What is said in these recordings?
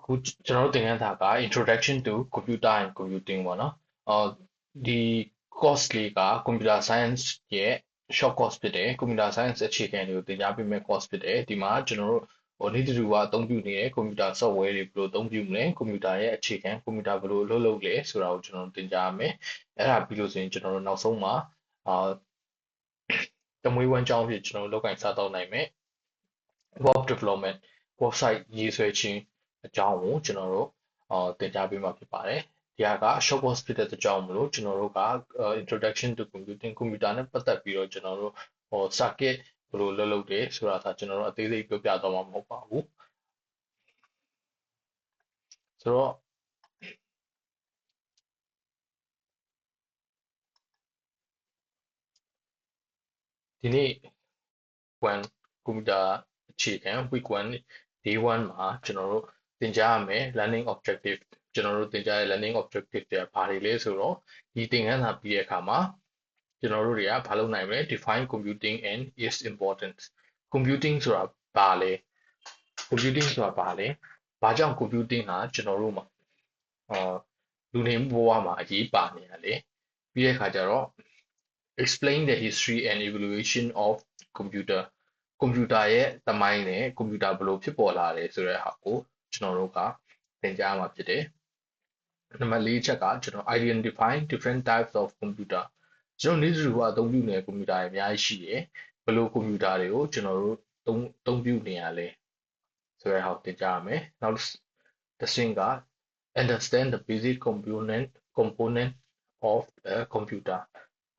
အခုကျွန်တော်တို့သင်ခန်းစာက Introduction to Computer and Computing ပေါ့နော်ဒီ course လေးက Computer Science ရဲ့ short course ဖြစ်တယ် Computer Science အခြေခံတွေကိုသင်ကြားပေးမယ့် course ဖြစ်တယ်ဒီမှာကျွန်တော်တို့နေ့တူကအသုံးပြုနေတဲ့ Computer software တွေဘယ်လိုအသုံးပြုမလဲ Computer ရဲ့အခြေခံ Computer ဘယ်လိုအလုပ်လုပ်လဲဆိုတာကိုကျွန်တော်တို့သင်ကြားရမယ်အဲ့ဒါပြီးလို့ဆိုရင်ကျွန်တော်တို့နောက်ဆုံးမှာတမွေးဝမ်းကြောင်းဖြစ်ကျွန်တော်တို့လောက်ကိုင်စားတော့နိုင်မယ် web development website ရေးဆွဲခြင်းအကြောင်းကိုကျွန်တော်တို့သင်ကြားပေးမှာဖြစ်ပါတယ်ဒီက short course ဖြစ်တဲ့အကြောင်းမလို့ကျွန်တော်တို့က introduction to computing computer နဲ့ပတ်သက်ပြီးတော့ကျွန်တော်တို့circuit ဘယ်လိုလုပ်တယ်ဆိုတာဒါကျွန်တော်တို့အသေးစိတ်ပြောပြတော့မှာမဟုတ်ပါဘူးဆိုတော့ဒီနေ့1 computer အခြေခံ week 1 day 1မှာကျွန်တော်တို့သင်ကြားရမယ် learning objective ကျွန်တော်တို့သင်ကြားတဲ့ learning objective တွေကဘာတွေလဲဆိုတော့ဒီသင်ခန်းစာပြီးတဲ့အခါမှာကျွန်တော်တို့တွေကဘာလုပ်နိုင်မလဲ define computing and its importance computing ဆိုတာဘာလဲ computing ဆိုတာဘာလဲဘာကြောင့် computing ဟာကျွန်တော်တို့မှာလူနေမှုဘဝမှာအရေးပါနေရလဲပြီးတဲ့အခါကျတော့ explain the history and evolution of computer ရဲ့သမိုင်းနဲ့ computer ဘယ်လိုဖြစ်ပေါ်လာတယ်ဆိုတဲ့ဟာကိုကျွန်တော်တို့ကသင်ကြားမှာဖြစ်တယ်နံပါတ်4ချက်ကကျွန်တော် identify different types of computer ကျွန်တော်နေ့စဉ်ကအသုံးပြုနေတဲ့ computer တွေအများကြီးရှိတယ်ဘယ်လို computer တွေကိုကျွန်တော်တို့အသုံးပြုနေရလဲဆိုတဲ့ဟာကိုသင်ကြားရမယ်နောက်တစ်ဆင့်က understand the basic component of a computer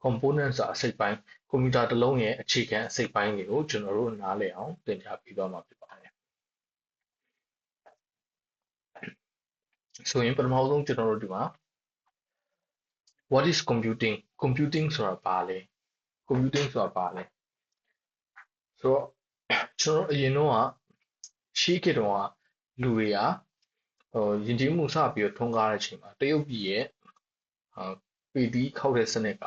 components အစိတ်ပိုင်း computer တစ်လုံးရဲ့အခြေခံအစိတ်ပိုင်းတွေကိုကျွန်တော်တို့နားလည်အောင်သင်ကြားပေးသွားမှာဖြစ်ပါတယ်ဆိုရင်ပထမဆုံးကျွန်တော်တို့ဒီမှာ what is computing ဆိုတာဘာလဲ computing ဆိုတာဘာလဲဆိုတော့ကျွန်တော်အရင်တော့ရှေးခေတ်တုန်းကလူတွေကယဉ်ကျေးမှုစပြီးတော့ထွန်းကားတဲ့အချိန်မှာတရုတ်ပြည်ရဲ့ပေတီးခောက်တဲ့စနစ်က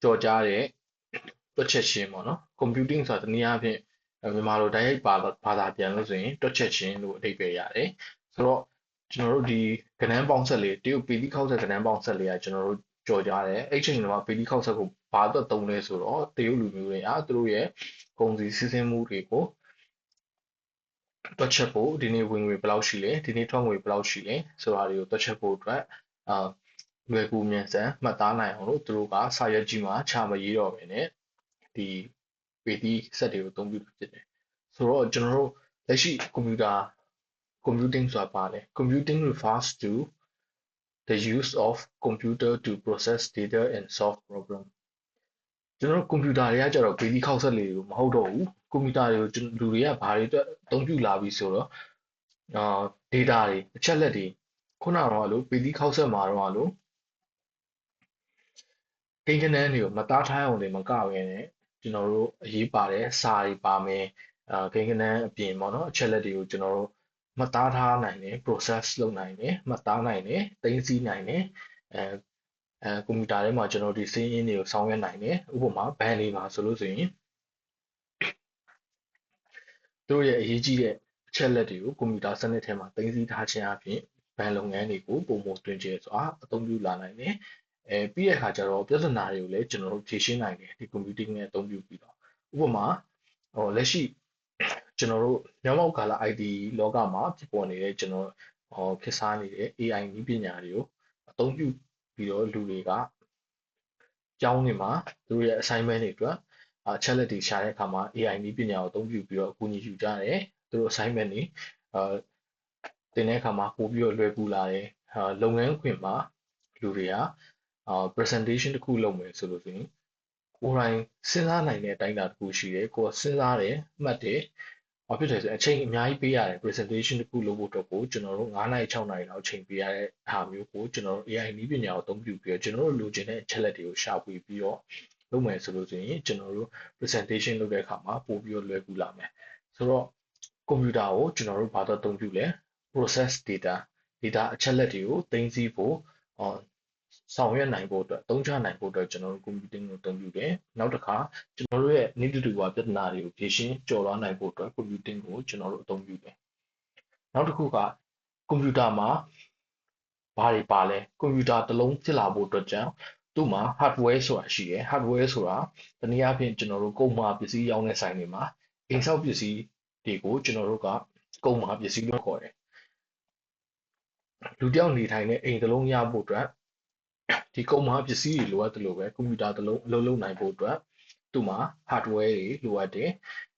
ကြော်ကြားတဲ့တွက်ချက်ခြင်းပေါ့နော် computing ဆိုတာတနည်းအားဖြင့်မြန်မာလိုတိုက်ရိုက်ဘာသာပြန်လို့ဆိုရင်တွက်ချက်ခြင်းလို့အဓိပ္ပာယ်ရတယ်ဆိုတော့ကျွန်တော်တို့ဒီကဏ္ဍပေါင်းဆက်လေးတရုတ်ပေတီးခောက်တဲ့ကဏ္ဍပေါင်းဆက်လေးကကျွန်တော်တို့ကြော်ကြားတယ်အဲ့ချိန်မှာပေတီးခောက်ဆက်ကိုဘာအတွက်သုံးလဲဆိုတော့တရုတ်လူမျိုးတွေကသူတို့ရဲ့ကုန်စည်စီးဆင်းမှုတွေကိုတွက်ချက်ဖို့ဒီနေ့ဝင်ငွေဘယ်လောက်ရှိလဲဒီနေ့ထွက်ငွေဘယ်လောက်ရှိလဲဆိုတာတွေကိုတွက်ချက်ဖို့အတွက်လွယ်ကူမြန်ဆန်မှတ်သားနိုင်အောင်လို့သူတို့ကစာရွက်ကြီးမှာချမရေးတော့ဘဲနဲ့ဒီပေတီးစက်တွေကိုအသုံးပြုဖြစ်တယ်ဆိုတော့ကျွန်တော်တို့လက်ရှိ computing ဆိုတာပါလဲ computing refers to the use of computer to process data and solve problem ကျွန်တော်တို့ computer တွေကကြတော့ပေတီးခောက်ဆက်လေးတွေမဟုတ်တော့ဘူး computer တွေကိုလူတွေကဘာတွေအတွက်အသုံးပြုလာပြီဆိုတော့data တွေအချက်လက်တွေခုနကတော့လို့ပေတီးခောက်ဆက်မှာတော့လို့ကိန်းဂဏန်းတွေကိုမသားထားအောင်တွေမကဘဲနဲ့ကျွန်တော်တို့အရေးပါတယ်စာတွေပါမယ်ကိန်းဂဏန်းအပြင်ပေါ့နော်အချက်လက်တွေကိုကျွန်တော်တို့မှတ်သားထားနိုင်တယ် process လုပ်နိုင်တယ်မှတ်သားနိုင်တယ်သိမ်းဆည်းနိုင်တယ်ကွန်ပျူတာထဲမှာကျွန်တော်ဒီစာရင်းတွေကိုဆောင်ရွက်နိုင်တယ်ဥပမာဘဏ်တွေမှာဆိုလို့ဆိုရင်တို့ရဲ့အရေးကြီးတဲ့အချက်လက်တွေကိုကွန်ပျူတာစနစ်ထဲမှာသိမ်းဆည်းထားခြင်းအပြင်ဘဏ်လုပ်ငန်းတွေကိုပုံမှန်တွင်ကျစွာအသုံးပြုလာနိုင်တယ်ပြီးတဲ့အခါကျတော့ပြဿနာတွေကိုလည်းကျွန်တော်တို့ဖြေရှင်းနိုင်တယ်ဒီ computing နဲ့အသုံးပြုပြီးတော့ဥပမာလက်ရှိကျွန်တော်တို့ညမောက်ကာလ IT လောကမှာဖြစ်ပေါ်နေတဲ့ကျွန်တော်ခေတ်စားနေတဲ့ AI နည်းပညာတွေကိုအသုံးပြုပြီးတော့လူတွေကကျောင်းတွေမှာသူတို့ရဲ့ assignment တွေအတွက်ချက်လက်တွေရှာတဲ့အခါမှာ AI နည်းပညာကိုအသုံးပြုပြီးတော့အကူအညီယူကြတယ်သူတို့ assignment တွေတင်တဲ့အခါမှာပို့ပြီးတော့လွယ်ကူလာတယ်လုပ်ငန်းခွင်မှာလူတွေကpresentation တစ်ခုလုပ်မယ်ဆိုလို့ဆိုရင်ကိုယ်တိုင်စဉ်းစားနိုင်တဲ့အတိုင်းအတာတစ်ခုရှိတယ်ကိုယ်စဉ်းစားတယ်မှတ်တယ်ဘာဖြစ်လဲဆိုအချိန်အများကြီးပေးရတယ် presentation တစ်ခုလုပ်ဖို့အတွက်ကိုကျွန်တော်တို့9နာရီ6နာရီလောက်အချိန်ပေးရတဲ့ဟာမျိုးကိုကျွန်တော်တို့ AI နည်းပညာကိုအသုံးပြုပြီးတော့ကျွန်တော်တို့လိုချင်တဲ့အချက်လက်တွေကိုရှာဖွေပြီးတော့လုပ်မယ်ဆိုလို့ဆိုရင်ကျွန်တော်တို့ presentation လုပ်တဲ့အခါမှာပို့ပြီးတော့လွယ်ကူလာမယ်ဆိုတော့ computer ကိုကျွန်တော်တို့ဘာသာအသုံးပြုလဲ process data အချက်လက်တွေကိုသိမ်းဆည်းဖို့ဆောင်ရွက်နိုင်ဖို့အတွက်သုံးချနိုင်ဖို့အတွက်ကျွန်တော်တို့ computing ကိုအသုံးပြုတယ်နောက်တစ်ခါကျွန်တော်တို့ရဲ့နေ့တူတူပြဿနာတွေကိုဖြေရှင်းကျော်လွှားနိုင်ဖို့အတွက် computing ကိုကျွန်တော်တို့အသုံးပြုတယ် နောက်တစ်ခုကကွန်ပျူတာမှာဘာတွေပါလဲကွန်ပျူတာတစ်လုံးဖြစ်လာဖို့အတွက်ကြောင့်သူ့မှာ hardware ဆိုတာရှိတယ် hardware ဆိုတာတနည်းအားဖြင့်ကျွန်တော်တို့ကုန်မှာပစ္စည်းရောင်းတဲ့ဆိုင်တွေမှာအိမ်ဆောက်ပစ္စည်းတွေကိုကျွန်တော်တို့ကကုန်မှာပစ္စည်းလို့ခေါ်တယ်လူတစ်ယောက်နေထိုင်တဲ့အိမ်တစ်လုံးရဖို့အတွက်ဒီကုန်မှာပစ္စည်းတွေလိုအပ်တယ်လို့ပဲကွန်ပျူတာတစ်လုံးအလုပ်လုပ်နိုင်ဖို့အတွက်သူ့မှာ hardware တွေလိုအပ်တယ်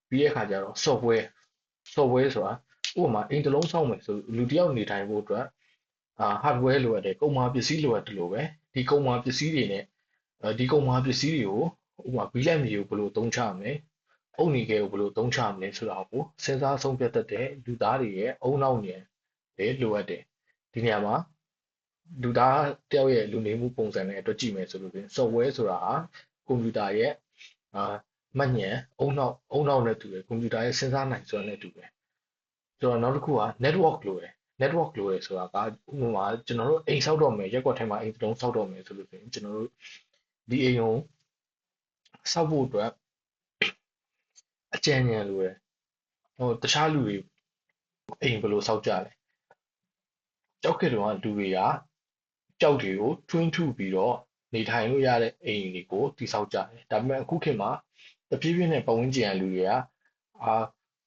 ပြီးတဲ့အခါကျတော့ software ဆိုတာဥပမာအိမ်တစ်လုံးဆောက်မယ်ဆိုလူတစ်ယောက်နေထိုင်ဖို့အတွက်hardware လိုအပ်တယ်ကုန်မှာပစ္စည်းလိုအပ်တယ်လို့ပဲဒီကုန်မှာပစ္စည်းတွေနဲ့ဒီကုန်မှာပစ္စည်းတွေကိုဥပမာဘီလက်မြေကိုဘယ်လိုသုံးချမလဲအုတ်နီခဲကိုဘယ်လိုသုံးချမလဲဆိုတာကိုစဉ်းစားဆုံးဖြတ်တတ်တဲ့လူသားတွေရဲ့အုံနောက်ဉာဏ်တွေလိုအပ်တယ်ဒီနေရာမှာလူသားတယောက်ရဲ့လူနေမှုပုံစံနဲ့အတွက်ကြည့်မယ်ဆိုလို့ပြင် software ဆိုတာဟာကွန်ပျူတာရဲ့မှတ်ဉာဏ်အုံနောက်နဲ့တူတယ်ကွန်ပျူတာရဲ့စဉ်းစားနိုင်စွမ်းနဲ့တူတယ်ဆိုတော့နောက်တစ်ခုက network လိုတယ် network လိုတယ်ဆိုတာကဥပမာကျွန်တော်တို့အိမ်ဆောက်တော့မယ်ရက်ကွက်ထဲမှာအိမ်တစ်လုံးဆောက်တော့မယ်ဆိုလို့ပြင်ကျွန်တော်တို့ဒီအိမ်ကိုဆောက်ဖို့အတွက်အကြံဉာဏ်လိုတယ်တခြားလူတွေအိမ်ဘယ်လိုဆောက်ကြလဲကြောက်ခဲ့တော့လူတွေကကြောက်တွေကိုထွင်းထုပြီးတော့နေထိုင်လို့ရတဲ့အိမ်တွေကိုတည်ဆောက်ကြတယ်ဒါပေမဲ့အခုခေတ်မှာတဖြည်းဖြည်းနဲ့ပတ်ဝန်းကျင်လူတွေက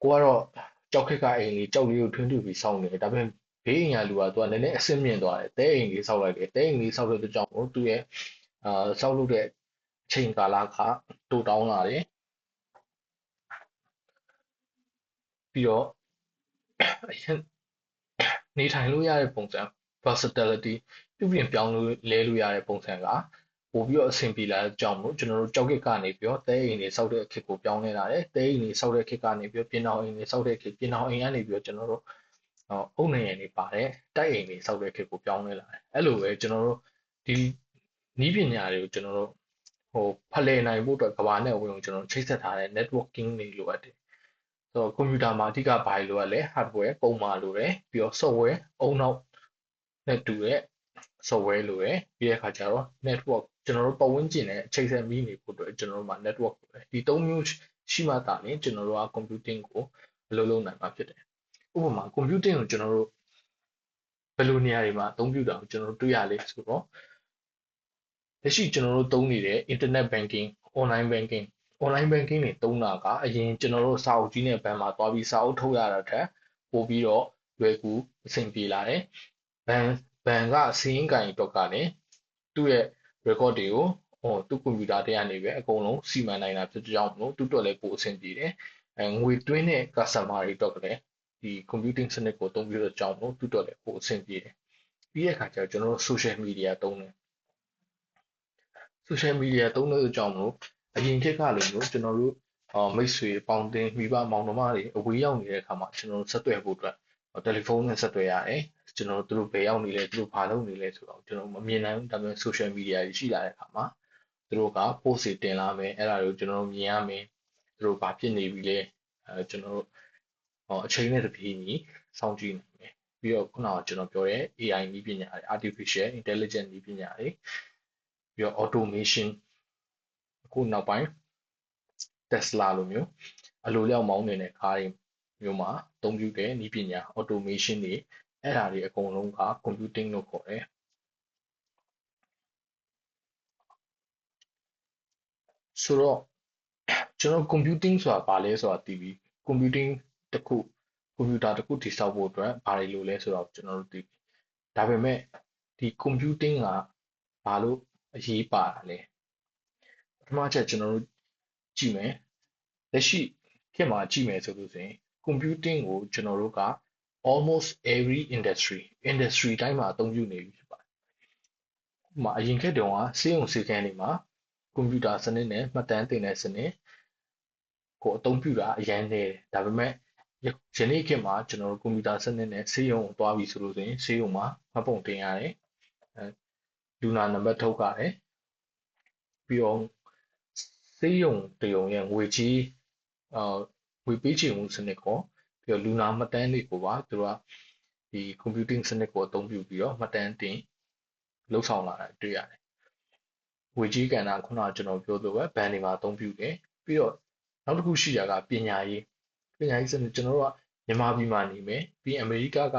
ကိုကတော့ကြောက်ခက်ကအိမ်လေးကြောက်လေးကိုထွင်းထုပြီးဆောက်နေတယ်ဒါပေမဲ့ဘေးအိမ်ကလူကသူကနည်းနည်းအဆင့်မြင့်သွားတယ်တဲအိမ်လေးဆောက်လိုက်တယ်တဲအိမ်လေးဆောက်တဲ့အတွက်ကြောင့်သူ့ရဲ့ဆောက်လုပ်တဲ့အချိန်ကာလကတိုတောင်းလာတယ်ပြီးတော့နေထိုင်လို့ရတဲ့ပုံစံ versatility ပြုပြင်ပြောင်းလဲလို့ရတဲ့ပုံစံကပို့ပြီးတော့အဆင်ပြေလာတဲ့ကြောင့်မို့ကျွန်တော်တို့ကြောက်ခက်ကနေပြီးတော့တဲအိမ်တွေဆောက်တဲ့ခေတ်ကိုပြောင်းလဲလာတယ်တဲအိမ်တွေဆောက်တဲ့ခေတ်ကနေပြီးတော့ပြင်အောင်အိမ်တွေဆောက်တဲ့ခေတ်ပြင်အောင်အိမ်ကနေပြီးတော့ကျွန်တော်တို့အုတ်နေရနေပါတယ်တိုက်အိမ်တွေဆောက်တဲ့ခေတ်ကိုပြောင်းလဲလာတယ်အဲ့လိုပဲကျွန်တော်တို့ဒီနည်းပညာတွေကိုကျွန်တော်တို့ဖလှယ်နိုင်ဖို့အတွက်ကဘာနဲ့ဝင်ကျွန်တော်ချိတ်ဆက်ထားတဲ့ networking တွေလိုအပ်တယ်ဆိုတော့ကွန်ပျူတာမှာအဓိကဘာတွေလိုအပ်လဲ hardware ပုံမှန်လိုတယ်ပြီးတော့ software အုံနောက်နဲ့တူတဲ့ software လိုတယ်ပြီးတဲ့အခါကျတော့ network ကျွန်တော်တို့ပတ်ဝန်းကျင်နဲ့ချိတ်ဆက်မိနေဖို့အတွက်ကျွန်တော်တို့မှာ network လိုတယ်ဒီ၃မျိုးရှိမှသာလျှင်ကျွန်တော်တို့က computing ကိုအလုပ်လုပ်နိုင်မှာဖြစ်တယ်ဥပမာ computing ကိုကျွန်တော်တို့ဘယ်လိုနေရာတွေမှာအသုံးပြုတာကိုကျွန်တော်တို့တွေ့ရလဲဆိုတော့လက်ရှိကျွန်တော်တို့သုံးနေတဲ့ internet banking online banking တွေသုံးတာကအရင်ကျွန်တော်တို့စာအုပ်ကြီးနဲ့ဘဏ်မှာသွားပြီးစာအုပ်ထုတ်ရတာထက်ပိုပြီးတော့လွယ်ကူအဆင်ပြေလာတယ်ဘဏ်ကစီးရင်ကိုင်အတွက်ကလည်းသူ့ရဲ့ record တွေကိုသူ့ကွန်ပျူတာထဲကနေပဲအကုန်လုံးစီမံနိုင်တာဖြစ်ကြောင်းမို့သူ့အတွက်လည်းပိုအဆင်ပြေတယ်ငွေသွင်းတဲ့ customer တွေအတွက်ကလည်းဒီ computing စနစ်ကိုအသုံးပြုတဲ့ကြောင်းမို့သူ့အတွက်လည်းပိုအဆင်ပြေတယ်ပြီးတဲ့အခါကျတော့ကျွန်တော်တို့ social media သုံးတယ်social media သုံးတဲ့အကြောင်းမို့အရင်ခေတ်ကလိုမျိုးကျွန်တော်တို့မိတ်ဆွေပေါင်းတင်မိဘမောင်နှမတွေအဝေးရောက်နေတဲ့အခါမှာကျွန်တော်တို့ဆက်သွယ်ဖို့အတွက်တယ်လီဖုန်းနဲ့ဆက်သွယ်ရတယ်ကျွန်တော်တို့ဘယ်ရောက်နေလဲသူတို့ဘာလုပ်နေလဲဆိုတော့ကျွန်တော်မမြင်နိုင်ဘူးဒါပေမဲ့ social media ကြီးရှိလာတဲ့အခါမှာသူတို့က post တွေတင်လာမယ်အဲ့ဒါတွေကိုကျွန်တော်တို့မြင်ရမယ်သူတို့ဘာဖြစ်နေပြီလဲကျွန်တော်တို့အချိန်နဲ့တပြေးညီစောင့်ကြည့်နိုင်မယ်ပြီးတော့ခုနကကျွန်တော်ပြောတဲ့ AI နည်းပညာတွေ artificial intelligence နည်းပညာတွေပြီးတော့ automation အခုနောက်ပိုင်း Tesla လိုမျိုးအလိုလျောက်မောင်းနေတဲ့ကားတွေမျိုးမှာအသုံးပြုတဲ့နည်းပညာ automation တွေအဲ့ဒါတွေအကုန်လုံးက computing လို့ခေါ်တယ်ဆိုတော့ကျွန်တော် computing ဆိုတာဘာလဲဆိုတာသိပြီ computing တစ်ခုကွန်ပျူတာတစ်ခုတည်ဆောက်ဖို့အတွက်ဘာတွေလိုလဲဆိုတော့ကျွန်တော်တို့သိပြီဒါပေမဲ့ဒီ computing ကဘာလို့အရေးပါတာလဲပထမချက်ကျွန်တော်တို့ကြည့်မယ်လက်ရှိခေတ်မှာကြည့်မယ်ဆိုလို့ဆိုရင် computing ကိုကျွန်တော်တို့က almost every industry တိုင်းမှာအသုံးပြုနေပြီဖြစ်ပါတယ်ဥပမာအရင်ခေတ်တုန်းကဆေးရုံဆေးခန်းတွေမှာကွန်ပျူတာစနစ်နဲ့မှတ်တမ်းတင်တဲ့စနစ်ကိုအသုံးပြုတာအရင်နေတယ်ဒါပေမဲ့ယနေ့ခေတ်မှာကျွန်တော်တို့ကွန်ပျူတာစနစ်နဲ့ဆေးရုံကိုသွားပြီဆိုလို့ဆိုရင်ဆေးရုံမှာမှတ်ပုံတင်ရတယ်လူနာနံပါတ်ထုတ်ရတယ်ပြီးတော့ဆေးရုံတရုံရဲ့ငွေကြေးငွေပေးချေမှုစနစ်ကိုပြီးတော့လူနာမှတ်တမ်းတွေကိုပါသူတို့ကဒီ computing စနစ်ကိုအသုံးပြုပြီးတော့မှတ်တမ်းတင်လှုပ်ဆောင်လာတာတွေ့ရတယ်ငွေကြေးကဏ္ဍခုနကကျွန်တော်ပြောသလိုပဲဘဏ်တွေမှာအသုံးပြုတယ်ပြီးတော့နောက်တစ်ခုရှိတာကပညာရေးစနစ်ကျွန်တော်တို့က မြန်မာပြည်မှာနေမယ်ပြီးအမေရိကက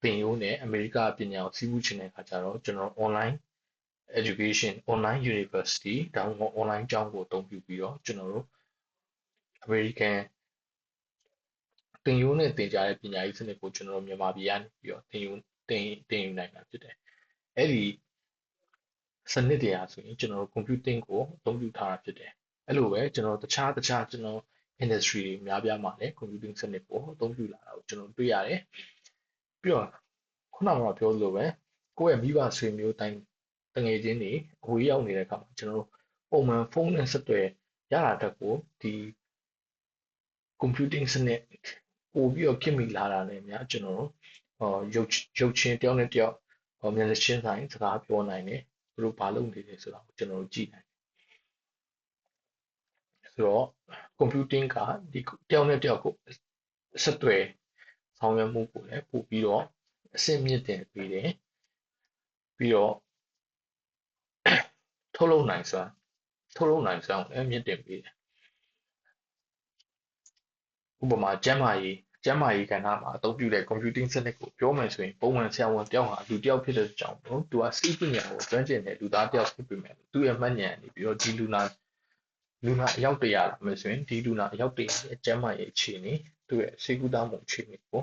သင်ရိုးနဲ့အမေရိကပညာကိုစီးပူးချင်တဲ့အခါကျတော့ကျွန်တော် online education online university ဒါမှမဟုတ် online ကျောင်းကိုအသုံးပြုပြီးတော့ကျွန်တော်တို့အမေရိကန်သင်ရိုးနဲ့သင်ကြားတဲ့ပညာရေးစနစ်ကိုကျွန်တော်တို့မြန်မာပြည်ကနေပြီးတော့သင်ယူနိုင်တာဖြစ်တယ်။အဲ့ဒီစနစ်တရားဆိုရင်ကျွန်တော်တို့ computing ကိုအသုံးပြုထားတာဖြစ်တယ်။အဲ့လိုပဲကျွန်တော်တခြားကျွန်တော် industry တွေများပြားမှာလည်း computing စနစ်ကိုအသုံးပြုလာတာကိုကျွန်တော်တွေ့ရတယ်။ပြီးတော့ခုနကပြောသလိုပဲကိုယ့်ရဲ့မိဘဆွေမျိုးတိုင်းတငယ်ချင်းတွေအဝေးရောက်နေတဲ့အခါမှာကျွန်တော်တို့ပုံမှန်ဖုန်းနဲ့ဆက်သွယ်ရတာတက်ကိုဒီ computing စနစ်ပို့ပြီးတော့ခင်မိလာတာနဲ့များကျွန်တော်တို့ရုပ်ချင်းတယောက်နဲ့တယောက်မျက်နှာချင်းဆိုင်စကားပြောနိုင်တယ်သူတို့ဘာလုပ်နေလဲဆိုတာကိုကျွန်တော်တို့ကြည့်နိုင်တယ်ဆိုတော့ computing ကဒီတယောက်နဲ့တယောက်ကိုဆက်သွယ်ဆောင်ရွက်မှုကိုလည်းပို့ပြီးတော့အဆင့်မြင့်တင်ပေးတယ်ပြီးတော့ထုတ်လုပ်နိုင်စွမ်းကိုလည်းမြင့်တင်ပေးတယ်ဥပမာကျန်းမာရေးကဏ္ဍမှာအသုံးပြုတဲ့ computing စနစ်ကိုပြောမယ်ဆိုရင်ပုံမှန်ဆရာဝန်တယောက်ဟာလူတယောက်ဖြစ်တဲ့အကြောင်းသူကစိတ်ပညာကိုကျွမ်းကျင်တဲ့လူသားတယောက်ဖြစ်ပေမဲ့သူ့ရဲ့မှတ်ဉာဏ်နေပြီးတော့ဒီလူနာအယောက်100လာမယ်ဆိုရင်ဒီလူနာအယောက်100ရဲ့ကျန်းမာရေးအခြေအနေသူ့ရဲ့ဆေးကုသမှုအခြေအနေကို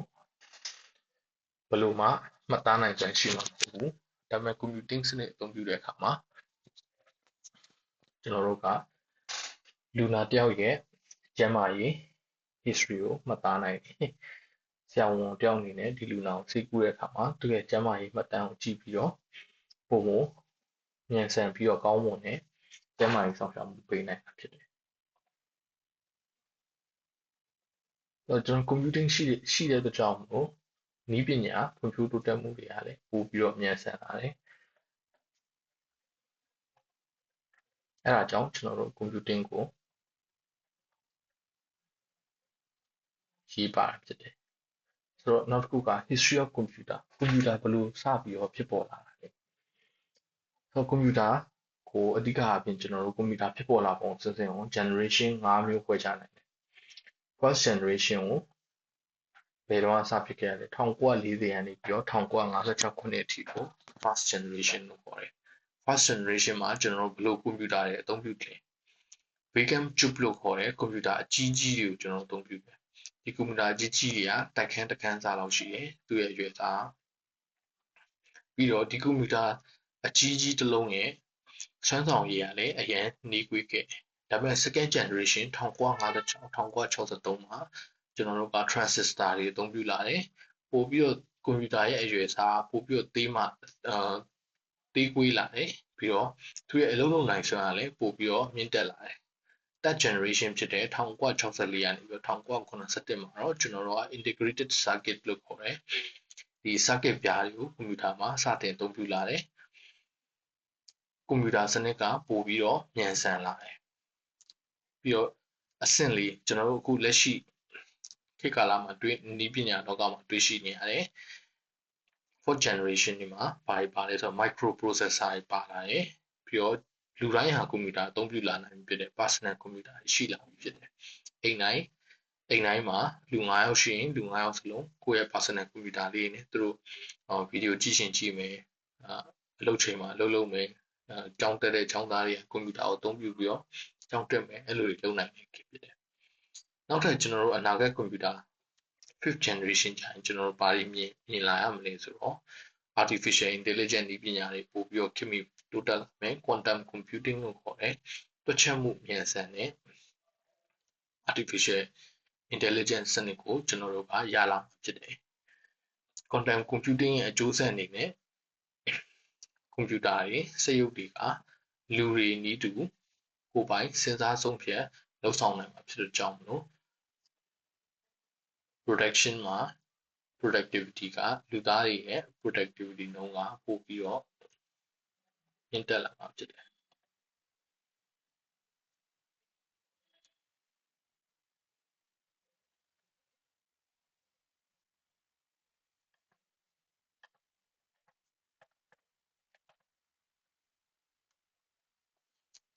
ဘယ်လိုမှမှတ်သားနိုင်စွမ်းရှိမှာမဟုတ်ဘူးဒါပေမဲ့ computing စနစ်အသုံးပြုတဲ့အခါမှာကျွန်တော်တို့ကလူနာတယောက်ရဲ့ကျန်းမာရေး history ကိုမှတ်သားနိုင်တယ်ဆရာဝန်တယောက်အနေနဲ့ဒီလူနာကိုဆေးကုတဲ့အခါမှာသူ့ရဲ့ကျန်းမာရေးမှတ်တမ်းကိုကြည့်ပြီးတော့ပုံမမြန်ဆန်ပြီးတော့ကောင်းမွန်တဲ့ကျန်းမာရေးဆောင်ရှားမှုပေးနိုင်တာဖြစ်တယ်ကျွန်တော် computing ရှိတဲ့အတွက်ကြောင့်မို့နည်းပညာဖွံ့ဖြိုးတိုးတက်မှုတွေကလည်းပိုပြီးတော့မြန်ဆန်လာတယ်အဲဒါကြောင့်ကျွန်တော်တို့ computing ကိုရေးပါဖြစ်တယ်ဆိုတော့နောက်တစ်ခုက history of computer ဘယ်လိုစပြီးတော့ဖြစ်ပေါ်လာတာလဲဆိုတော့ computer ကိုအဓိကအားဖြင့်ကျွန်တော်တို့ computer ဖြစ်ပေါ်လာပုံစံကို generation 5 မျိုးခွဲခြားနိုင်တယ် first generation ကိုဘယ်တော့စဖြစ်ခဲ့ရလဲ1940ကနေပြီးတော့1956ခုနှစ်အထိကို first generation လို့ခေါ်တယ် first generation မှာကျွန်တော်တို့ဘယ်လို computer တွေအသုံးပြုတယ် Wacom Chip လို့ခေါ်တဲ့ computer အကြီးကြီးတွေကိုကျွန်တော်တို့အသုံးပြုတယ်ဒီ computer အကြီးကြီးတွေကတိုက်ခန်းတစ်ခန်းစာလောက်ရှိတယ်သူ့ရဲ့အရွယ်သားပြီးတော့ဒီ computer အကြီးကြီးတစ်လုံးရဲ့စွမ်းဆောင်ရည်ကလည်းအရင်နှီးကွေးခဲ့ဒါပေမဲ့ second generation 1956-1963မှာကျွန်တော်တို့က transistor တွေအသုံးပြုလာတယ်ပို့ပြီးတော့ computer ရဲ့အရွယ်စားပို့ပြီးတော့သေးကွေးလာတယ်ပြီးတော့သူရဲ့အလုပ်လုပ်နိုင်စွမ်းကလည်းပို့ပြီးတော့မြင့်တက်လာတယ်that generation ဖြစ်တဲ့1964ကနေပြီးတော့1981မှာတော့ကျွန်တော်တို့က integrated circuit လို့ခေါ်တယ်ဒီ circuit ပြားတွေကိုကွန်ပျူတာမှာစတင်အသုံးပြုလာတယ်ကွန်ပျူတာစနစ်ကပို့ပြီးတော့မြန်ဆန်လာတယ်ပြီးတော့အဆင့်လေးကျွန်တော်တို့အခုလက်ရှိခေတ်ကာလမှာနည်းပညာလောကမှာတွေ့ရှိနေရတယ် fourth generation တွေမှာဘာတွေပါလဲဆိုတော့ microprocessor တွေပါလာတယ်ပြီးတော့လူတိုင်းဟာကွန်ပျူတာအသုံးပြုလာနိုင်ဖြစ်တဲ့ personal computer ရှိလာပြီဖြစ်တယ်အိမ်တိုင်းမှာလူ9ယောက်ရှိရင်လူ9ယောက်စလုံးကိုယ့်ရဲ့ personal computer လေးနဲ့သူတို့ဗီဒီယိုကြည့်မယ်အလုပ်ချိန်မှာလုပ်မယ်ကျောင်းတက်တဲ့ကျောင်းသားတွေကကွန်ပျူတာကိုအသုံးပြုပြီးတော့ကျောင်းတက်မယ်အဲ့လိုတွေလုပ်နိုင်တယ်ဖြစ်တယ်နောက်ထပ်ကျွန်တော်တို့အနာဂတ်ကွန်ပျူတာ fifth generation ကျရင်ကျွန်တော်တို့ဘာတွေမြင်လာရမလဲဆိုတော့ artificial intelligence နည်းပညာတွေပို့ပြီးတော့ခင်မီတိုးတက်လာမယ် quantum computing လို့ခေါ်တယ်တွက်ချက်မှုမြန်ဆန်တဲ့ artificial intelligence စနစ်ကိုကျွန်တော်တို့ကရလာမှာဖြစ်တယ် quantum computing ရဲ့အကျိုးဆက်အနေနဲ့ကွန်ပျူတာတွေစက်ရုပ်တွေကလူတွေနည်းတူကိုယ်ပိုင်စဉ်းစားဆုံးဖြတ်လုပ်ဆောင်နိုင်မှာဖြစ်တဲ့ကြောင့်မလို့ production မှာ productivity ကလူသားတွေရဲ့ productivity နှုန်းကပိုပြီးတော့မြင့်တက်လာမှာဖြစ်တယ်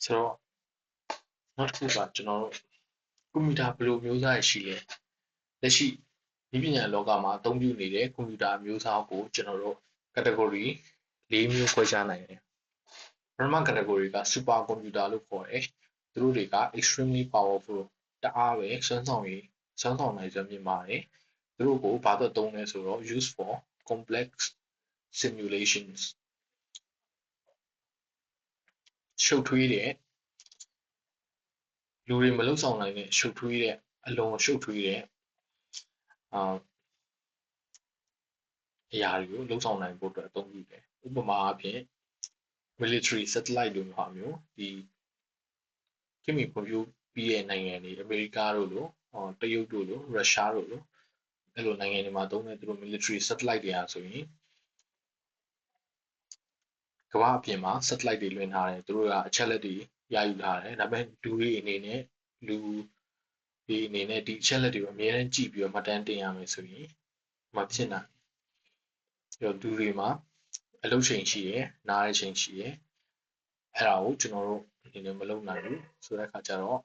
ဆိုတော့နောက်တစ်ခုကကျွန်တော်တို့ကွန်ပျူတာဘယ်လိုမျိုးသားရှိလဲလက်ရှိ နည်းပညာလောကမှာအသုံးပြုနေတဲ့ကွန်ပျူတာအမျိုးအစားကိုကျွန်တော်တို့ category ၄မျိုးခွဲခြားနိုင်တယ်ပထမ category က super computer လို့ခေါ်တယ်သူတို့တွေက extremely powerful တအားပဲစွမ်းဆောင်နိုင်စွမ်းမြင့်ပါတယ်သူတို့ကိုဘာအတွက်သုံးလဲဆိုတော့ use for complex simulations ရှုပ်ထွေးတဲ့လူတွေမလုပ်ဆောင်နိုင်တဲ့ရှုပ်ထွေးတဲ့အလွန်ရှုပ်ထွေးတဲ့အရာတွေကိုလုပ်ဆောင်နိုင်ဖို့အတွက်အသုံးပြုတယ်ဥပမာအားဖြင့် military satellite လိုမျိုးဟာမျိုးဒီခေတ်မီဖွံ့ဖြိုးပြီးတဲ့နိုင်ငံတွေအမေရိကတို့လိုတရုတ်တို့လိုရုရှားတို့လိုအဲ့လိုနိုင်ငံတွေမှာသုံးတဲ့သူတို့ military satellite တွေဟာဆိုရင်ကမ္ဘာအပြင်မှာ satellite တွေလွှင့်ထားတယ်သူတို့ကအချက်လက်တွေရယူထားတယ်ဒါပေမဲ့လူတွေအနေနဲ့ဒီအချက်လက်တွေကိုအမြဲတမ်းကြည့်ပြီးတော့မှတ်တမ်းတင်ရမယ်ဆိုရင်မဖြစ်နိုင်ဘူးလူတွေမှာအလုပ်ချိန်ရှိတယ်နားရချိန်ရှိတယ်အဲ့ဒါကိုကျွန်တော်တို့အနေနဲ့မလုပ်နိုင်ဘူးဆိုတဲ့အခါကျတော့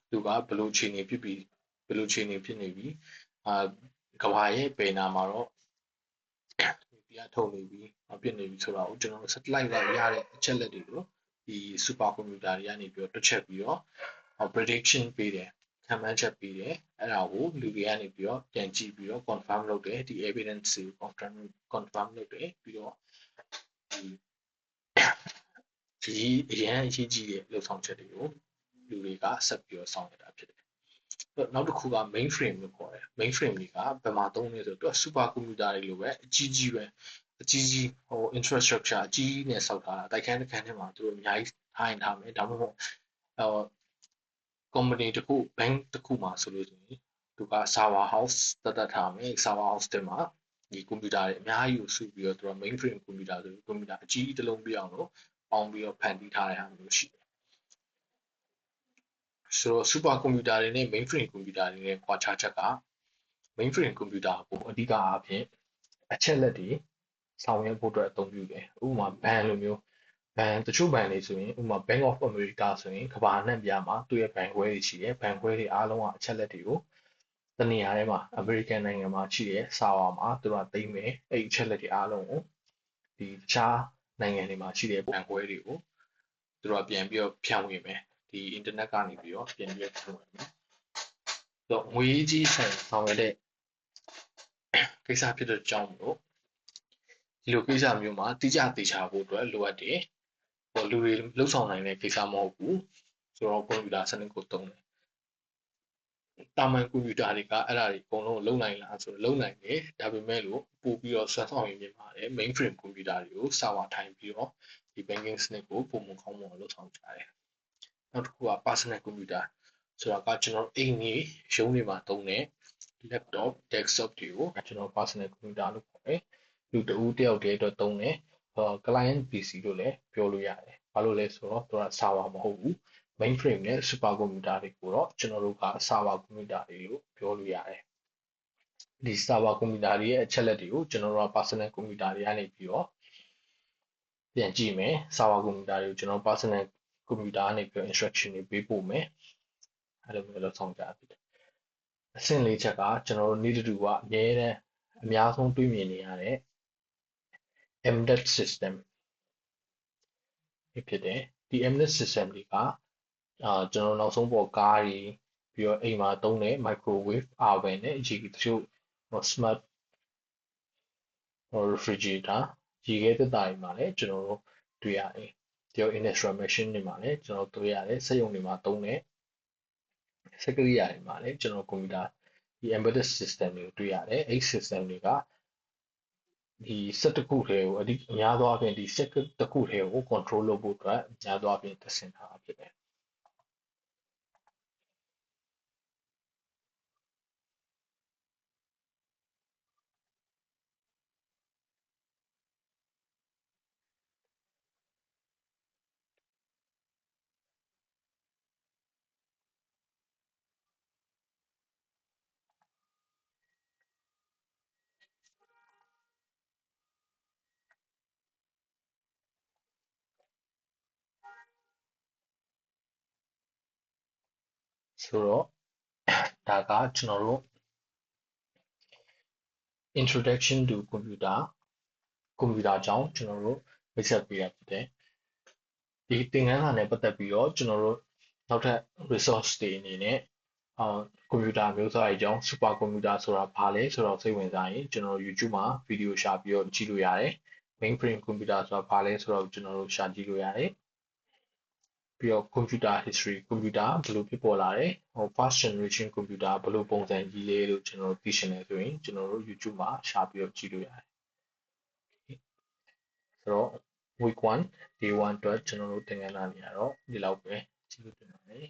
သူကဘယ်လိုချိန်နေဖြစ်ပြီးဘယ်လိုချိန်နေဖြစ်နေပြီကဘာရဲ့ဘယ်နာမှာတော့တရားထုတ်နေပြီဖြစ်နေပြီဆိုတာကိုကျွန်တော်တို့ satellite ကရတဲ့အချက်လက်တွေကိုဒီ super computer တွေကနေပြီးတော့တွက်ချက်ပြီးတော့ prediction ပေးတယ်ခံမှန်းချက်ပေးတယ်အဲ့ဒါကိုလူတွေကနေပြီးတော့ပြန်ကြည့်ပြီးတော့ confirm လုပ်တယ်ဒီ evidence ကို confirm လုပ်တယ်ပြီးတော့ဒီအရန်အရေးကြီးတဲ့လှုပ်ဆောင်ချက်တွေကိုလူတွေကဆက်ပြီးတော့ဆောင်ရွက်တာဖြစ်တယ်နောက်တစ်ခုက mainframe လို့ခေါ်တယ် mainframe တွေကဘယ်မှာသုံးလဲဆိုတော့ super computer တွေလိုပဲအကြီးကြီးပဲအကြီးကြီးinfrastructure အကြီးကြီးနဲ့ဆောက်ထားတာတိုက်ခန်းတစ်ခန်းထဲမှာသူတို့အများကြီးထားရင်ထားမယ်ဒါမှမဟုတ်company တစ်ခု bank တစ်ခုမှာဆိုလို့ရှိရင်သူက server house တတ်ထားမယ် server house ထဲမှာဒီကွန်ပျူတာတွေအများကြီးကိုစုပြီးတော့သူက mainframe ကွန်ပျူတာဆိုကွန်ပျူတာအကြီးတစ်လုံးပြအောင်လို့ပေါင်းပြီးတော့ဖန်တီးထားတဲ့ဟာမျိုးရှိတယ်ဆိုတော့ super computer တွေနဲ့ mainframe ကွန်ပျူတာတွေနဲ့ကွာခြားချက်က mainframe ကွန်ပျူတာကိုအဓိကအားဖြင့်အချက်လက်တွေဆောင်ရွက်ဖို့အတွက်အသုံးပြုတယ်ဥပမာဘဏ်လိုမျိုးဘဏ်တချို့ဘဏ်တွေဆိုရင်ဥပမာ Bank of America ဆိုရင်ကမ္ဘာအနှံ့ပြားမှာသူ့ရဲ့ဘဏ်ခွဲတွေရှိတယ်ဘဏ်ခွဲတွေအားလုံးကအချက်လက်တွေကိုတနေရာထဲမှာ American နိုင်ငံမှာရှိတဲ့ server မှာသူတို့ကသိမ်းမယ်အဲ့အချက်လက်တွေအားလုံးကိုဒီတခြားနိုင်ငံတွေမှာရှိတဲ့ဘဏ်ခွဲတွေကိုသူတို့ကပြန်ပြီးတော့ဖြန့်ဝေမယ်ဒီ internet ကနေပြီးတော့ပြန်ပြီးတော့ဖြန့်ဝေမယ်တော့ငွေကြီးဆိုင်ဆောင်ရတဲ့ကိစ္စဖြစ်တဲ့ကြောင့်မို့ဒီလိုကိစ္စမျိုးမှာတိကျသေချာဖို့အတွက်လိုအပ်တယ်လူတွေလှုပ်ဆောင်နိုင်တဲ့ကိစ္စမဟုတ်ဘူးဆိုတော့ကွန်ပျူတာစနစ်ကိုသုံးတယ်တာမန်ကွန်ပျူတာတွေကအဲ့ဒါတွေအကုန်လုံးလုံနိုင်လားဆိုတော့လုံနိုင်တယ်ဒါပေမဲ့လို့ပို့ပြီးတော့စွမ်းဆောင်ရည်မြင့်ပါတယ် mainframe ကွန်ပျူတာတွေကို server ထိုင်ပြီးတော့ဒီ banking စနစ်ကိုပုံမှန်ကောင်းမွန်လုပ်ဆောင်ကြတယ်နောက်တစ်ခုက personal computer ဆိုတာကကျွန်တော်အိမ်ကြီးရုံးတွေမှာသုံးတဲ့ laptop desktop တွေကိုကျွန်တော် personal computer လို့ခေါ်တယ်လူတဦးတယောက်တည်းအတွက်သုံးတယ်client PC လို့လည်းပြောလို့ရတယ်ဘာလို့လဲဆိုတော့သူက server မဟုတ်ဘူး mainframe နဲ့ super computer တွေကိုတော့ကျွန်တော်တို့က server computer တွေလို့ပြောလို့ရတယ်ဒီ server computer တွေရဲ့အချက်လက်တွေကိုကျွန်တော်တို့က personal computer တွေကနေပြီးတော့ပြန်ကြည့်မယ် server computer တွေကိုကျွန်တော် personal computer ကနေပြီးတော့ instruction တွေပေးပို့မယ်အဲ့လိုမျိုးလုပ်ဆောင်ကြဖြစ်တယ်အဆင့်လေးချက်ကကျွန်တော်တို့နေ့တူကအများတန်းအများဆုံးတွေ့မြင်နေရတဲ့ embedded system ဖြစ်တယ်ဒီ embedded system တွေကကျွန်တော်နောက်ဆုံးပေါ်ကားတွေပြီးတော့အိမ်မှာသုံးတဲ့ microwave oven နဲ့ရေတချို့ smart refrigerator ရေခဲသက်တာတွေမှာလည်းကျွန်တော်တို့တွေ့ရတယ်ဒီ industrial machine တွေမှာလည်းကျွန်တော်တွေ့ရတယ်စက်ရုံတွေမှာသုံးတဲ့စက်ကိရိယာတွေမှာလည်းကျွန်တော်ကွန်ပျူတာဒီ embedded system တွေကိုတွေ့ရတယ်အဲ့ system တွေကဒီစက်တစ်ခုထဲကိုအများသောအားဖြင့်ဒီစက်တစ်ခုထဲကို control လုပ်ဖို့အတွက်အများသောအားဖြင့်သတ်ဆင်ထားတာဖြစ်တယ်ဆိုတော့ဒါကကျွန်တော်တို့ introduction to computer ကြောင့်ကျွန်တော်တို့မိတ်ဆက်ပေးတာဖြစ်တယ်ဒီသင်ခန်းစာနဲ့ပတ်သက်ပြီးတော့ကျွန်တော်တို့နောက်ထပ် resource တွေအနေနဲ့ကွန်ပျူတာမျိုးစားအကြောင်း super computer ဆိုတာဘာလဲဆိုတော့စိတ်ဝင်စားရင်ကျွန်တော်တို့ YouTube မှာဗီဒီယိုရှာပြီးတော့ကြည့်လို့ရတယ် mainframe computer ဆိုတာဘာလဲဆိုတော့ကျွန်တော်တို့ရှာကြည့်လို့ရတယ်ပြီးတော့ computer history computer ဘယ်လိုဖြစ်ပေါ်လာတယ်first generation computer ဘယ်လိုပုံစံကြီးလဲလို့ကျွန်တော်တို့သိချင်တယ်ဆိုရင်ကျွန်တော်တို့ YouTube မှာရှာပြီးတော့ကြည့်လို့ရတယ်ဆိုတော့ week 1 day 1အတွက်ကျွန်တော်တို့သင်ခန်းစာတွေကတော့ဒီလောက်ပဲကြည့်လို့တင်ပါတယ်